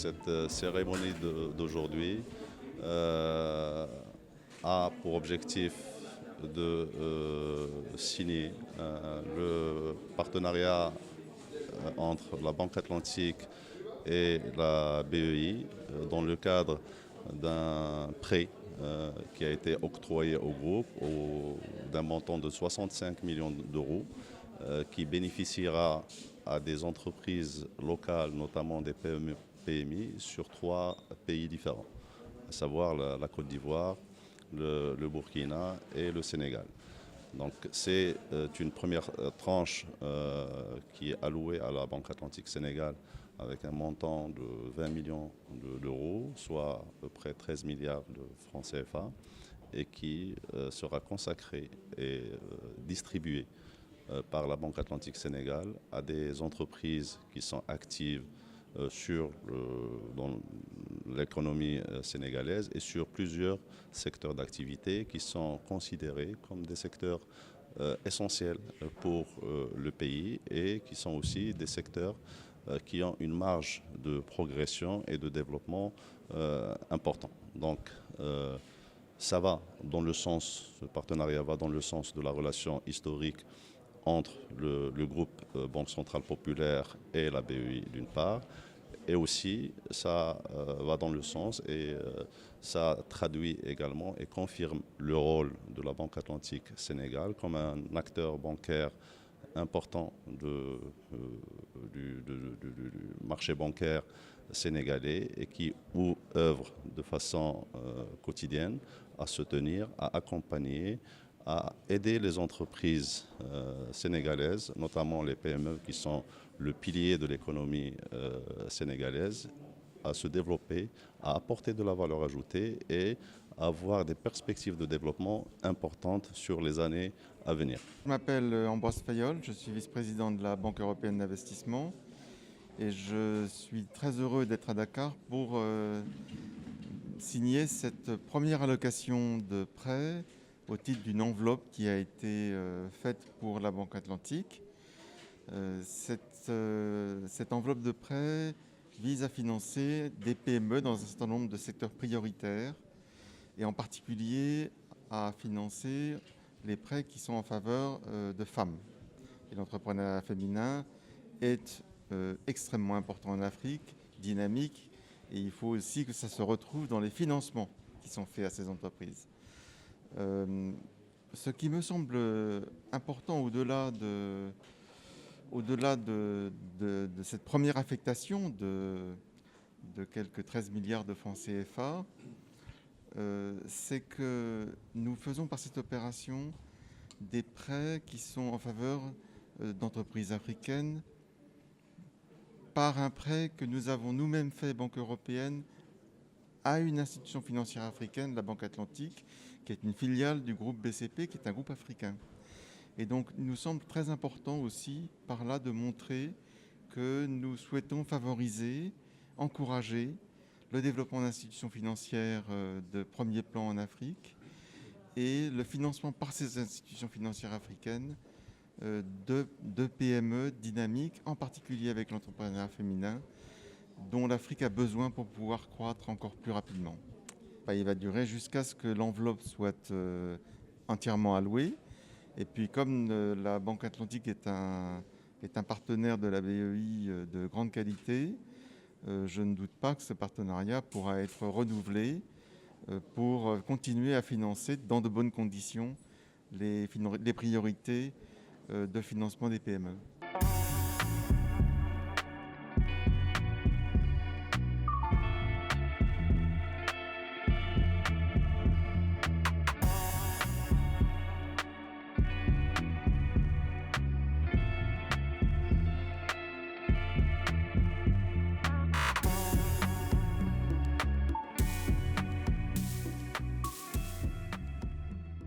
cette cérémonie d'aujourd'hui a pour objectif de signer le partenariat entre la Banque Atlantique et la BEI dans le cadre d'un prêt qui a été octroyé au groupe d'un montant de 65 millions d'euros qui bénéficiera à des entreprises locales, notamment des PME, PMI, sur 3 pays différents, à savoir la Côte d'Ivoire, le Burkina et le Sénégal. Donc c'est une première tranche qui est allouée à la Banque Atlantique Sénégal avec un montant de 20 millions d'euros, soit à peu près 13 milliards de francs CFA, et qui sera consacrée et distribuée par la Banque Atlantique Sénégal à des entreprises qui sont actives dans l'économie sénégalaise et sur plusieurs secteurs d'activité qui sont considérés comme des secteurs essentiels pour le pays et qui sont aussi des secteurs qui ont une marge de progression et de développement important. Donc ça va dans le sens, ce partenariat va dans le sens de la relation historique entre le groupe Banque Centrale Populaire et la BEI d'une part, et aussi ça va dans le sens et ça traduit également et confirme le rôle de la Banque Atlantique Sénégal comme un acteur bancaire important du marché bancaire sénégalais et qui œuvre de façon quotidienne à soutenir, à accompagner, à aider les entreprises sénégalaises, notamment les PME qui sont le pilier de l'économie sénégalaise, à se développer, à apporter de la valeur ajoutée et à avoir des perspectives de développement importantes sur les années à venir. Je m'appelle Ambroise Fayol, je suis vice-président de la Banque européenne d'investissement et je suis très heureux d'être à Dakar pour signer cette première allocation de prêt au titre d'une enveloppe qui a été faite pour la Banque Atlantique. Cette enveloppe de prêt vise à financer des PME dans un certain nombre de secteurs prioritaires et en particulier à financer les prêts qui sont en faveur de femmes. Et l'entrepreneuriat féminin est extrêmement important en Afrique, dynamique, et il faut aussi que ça se retrouve dans les financements qui sont faits à ces entreprises. Ce qui me semble important au-delà de cette première affectation de quelques 13 milliards de francs CFA, c'est que nous faisons par cette opération des prêts qui sont en faveur d'entreprises africaines par un prêt que nous avons nous-mêmes fait, Banque européenne, à une institution financière africaine, la Banque Atlantique, qui est une filiale du groupe BCP, qui est un groupe africain. Et donc, il nous semble très important aussi, par là, de montrer que nous souhaitons favoriser, encourager le développement d'institutions financières de premier plan en Afrique et le financement par ces institutions financières africaines de PME dynamiques, en particulier avec l'entrepreneuriat féminin, dont l'Afrique a besoin pour pouvoir croître encore plus rapidement. Il va durer jusqu'à ce que l'enveloppe soit entièrement allouée. Et puis comme la Banque Atlantique est un partenaire de la BEI de grande qualité, je ne doute pas que ce partenariat pourra être renouvelé pour continuer à financer dans de bonnes conditions les priorités de financement des PME.